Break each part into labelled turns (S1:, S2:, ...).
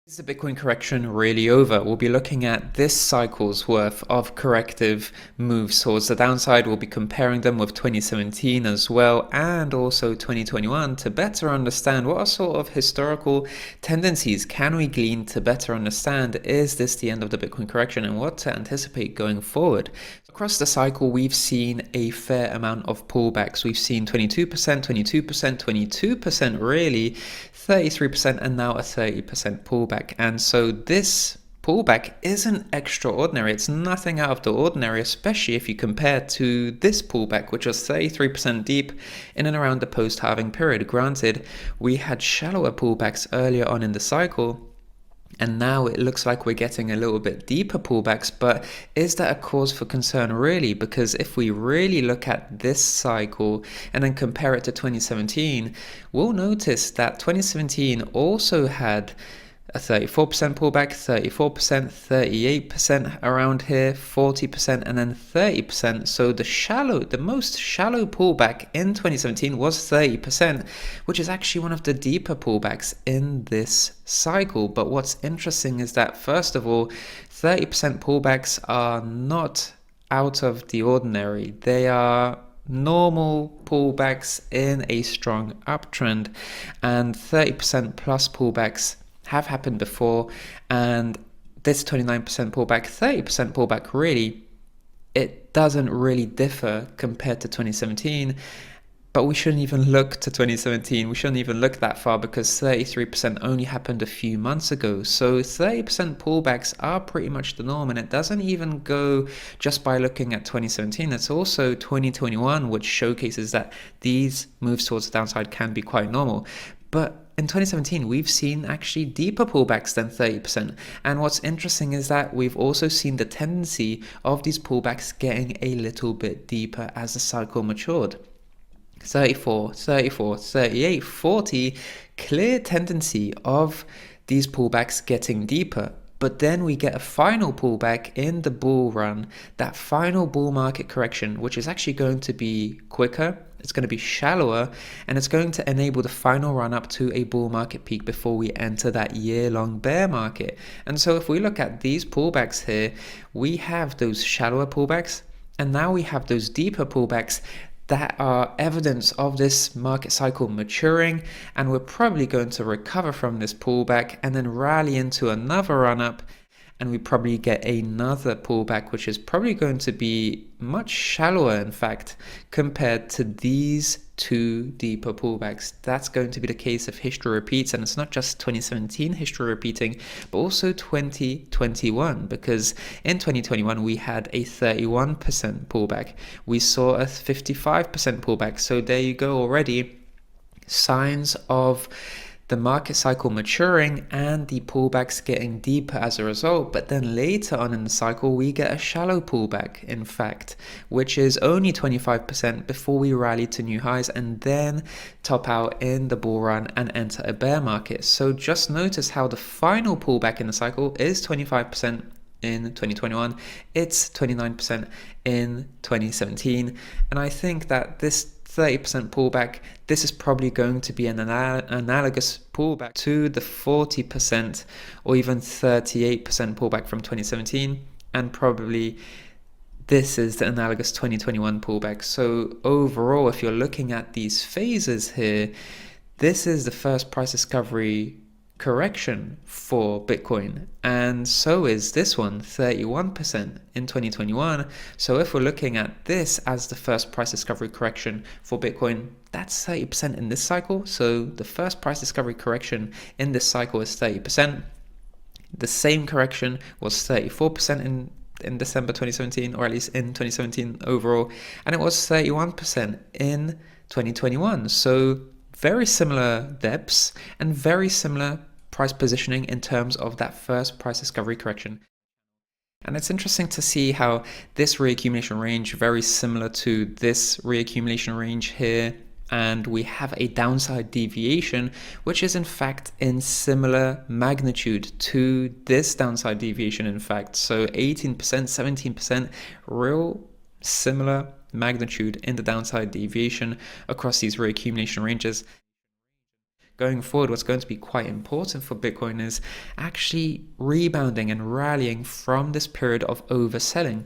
S1: Is the Bitcoin correction really over? We'll be looking at this cycle's worth of corrective moves towards the downside. We'll be comparing them with 2017 as well, and also 2021 to better understand what are sort of historical tendencies can we glean to better understand, is this the end of the Bitcoin correction, and what to anticipate going forward. Across the cycle, we've seen a fair amount of pullbacks. We've seen 22%, 22%, 22% really, 33%, and now a 30% pullback. And so this pullback isn't extraordinary. It's nothing out of the ordinary, especially if you compare to this pullback, which was 33% deep in and around the post-halving period. Granted, we had shallower pullbacks earlier on in the cycle, and now it looks like we're getting a little bit deeper pullbacks, but is that a cause for concern really? Because if we really look at this cycle and then compare it to 2017, we'll notice that 2017 also had a 34% pullback, 34%, 38% around here, 40%, and then 30%. So the most shallow pullback in 2017 was 30%, which is actually one of the deeper pullbacks in this cycle. But what's interesting is that, first of all, 30% pullbacks are not out of the ordinary. They are normal pullbacks in a strong uptrend, and 30% plus pullbacks have happened before, and this 29% pullback, 30% pullback, really, it doesn't really differ compared to 2017. But we shouldn't even look to 2017. We shouldn't even look that far, because 33% only happened a few months ago. So 30% pullbacks are pretty much the norm, and it doesn't even go just by looking at 2017. It's also 2021, which showcases that these moves towards the downside can be quite normal. But in 2017, we've seen actually deeper pullbacks than 30%. And what's interesting is that we've also seen the tendency of these pullbacks getting a little bit deeper as the cycle matured. 34, 34, 38, 40, clear tendency of these pullbacks getting deeper. But then we get a final pullback in the bull run, that final bull market correction, which is actually going to be quicker, it's going to be shallower, and it's going to enable the final run up to a bull market peak before we enter that year-long bear market. And so if we look at these pullbacks here, we have those shallower pullbacks, and now we have those deeper pullbacks that are evidence of this market cycle maturing, and we're probably going to recover from this pullback and then rally into another run up, and we probably get another pullback, which is probably going to be much shallower, in fact, compared to these two deeper pullbacks. That's going to be the case if history repeats, and it's not just 2017 history repeating, but also 2021, because in 2021 we had a 31% pullback. We saw a 55% pullback. So there you go already. Signs of the market cycle maturing and the pullbacks getting deeper as a result. But then later on in the cycle, we get a shallow pullback, in fact, which is only 25% before we rally to new highs and then top out in the bull run and enter a bear market. So just notice how the final pullback in the cycle is 25% in 2021, it's 29% in 2017. And I think that this 30% pullback, this is probably going to be an analogous pullback to the 40% or even 38% pullback from 2017, and probably this is the analogous 2021 pullback. So overall, if you're looking at these phases here, this is the first price discovery correction for Bitcoin, and so is this one, 31% in 2021. So if we're looking at this as the first price discovery correction for Bitcoin, that's 30% in this cycle. So the first price discovery correction in this cycle is 30%. The same correction was 34% in December 2017, or at least in 2017 overall, and it was 31% in 2021. So very similar depths and very similar price positioning in terms of that first price discovery correction. And it's interesting to see how this reaccumulation range, very similar to this reaccumulation range here, and we have a downside deviation, which is in fact in similar magnitude to this downside deviation, in fact. So 18%, 17%, real similar magnitude in the downside deviation across these reaccumulation ranges. going forward, what's going to be quite important for Bitcoin is actually rebounding and rallying from this period of overselling.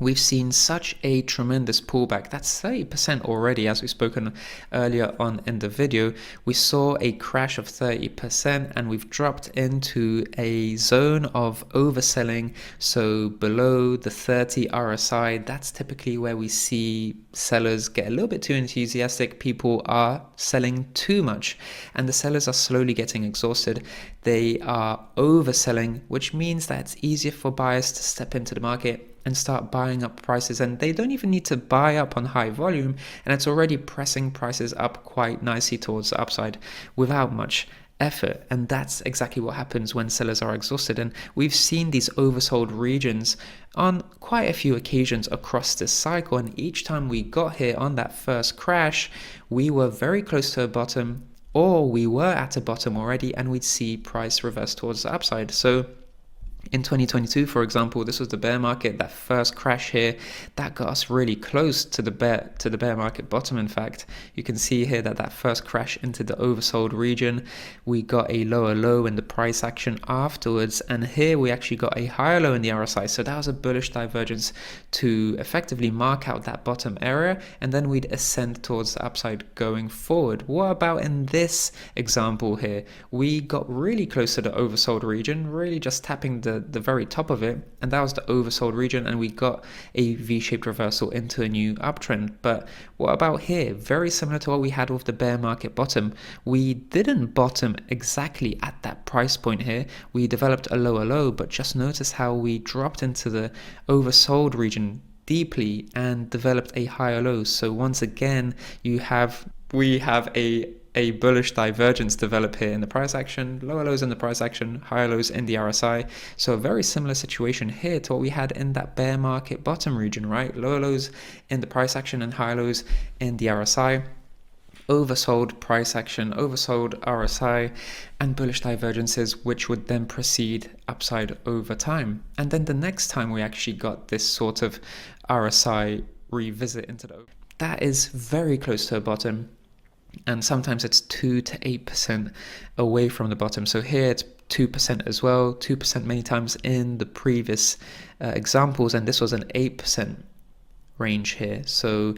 S1: We've seen such a tremendous pullback. That's 30% already, as we've spoken earlier on in the video. We saw a crash of 30% and we've dropped into a zone of overselling. So below the 30 RSI, that's typically where we see sellers get a little bit too enthusiastic. People are selling too much and the sellers are slowly getting exhausted. They are overselling, which means that it's easier for buyers to step into the market and start buying up prices, and they don't even need to buy up on high volume, and it's already pressing prices up quite nicely towards the upside without much effort. And that's exactly what happens when sellers are exhausted. And we've seen these oversold regions on quite a few occasions across this cycle, and each time we got here on that first crash, we were very close to a bottom, or we were at a bottom already, and we'd see price reverse towards the upside. So in 2022, for example, this was the bear market. That first crash here, that got us really close to the bear market bottom. In fact, you can see here that first crash into the oversold region, we got a lower low in the price action afterwards, and here we actually got a higher low in the RSI. So that was a bullish divergence to effectively mark out that bottom area, and then we'd ascend towards the upside going forward. What about in this example here? We got really close to the oversold region, really just tapping the very top of it, and that was the oversold region, and we got a V-shaped reversal into a new uptrend. But what about here? Very similar to what we had with the bear market bottom. We didn't bottom exactly at that price point here. We developed a lower low, but just notice how we dropped into the oversold region deeply and developed a higher low. So once again, we have a bullish divergence develop here in the price action, lower lows in the price action, higher lows in the RSI. So a very similar situation here to what we had in that bear market bottom region, right? Lower lows in the price action and higher lows in the RSI. Oversold price action, oversold RSI, and bullish divergences, which would then proceed upside over time. And then the next time we actually got this sort of RSI revisit into the open, that is very close to a bottom, and sometimes it's 2 to 8% away from the bottom. So here it's 2% as well, 2% many times in the previous examples, and this was an 8% range here. So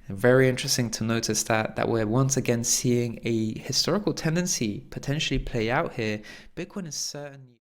S1: very interesting to notice that we're once again seeing a historical tendency potentially play out here. Bitcoin is certainly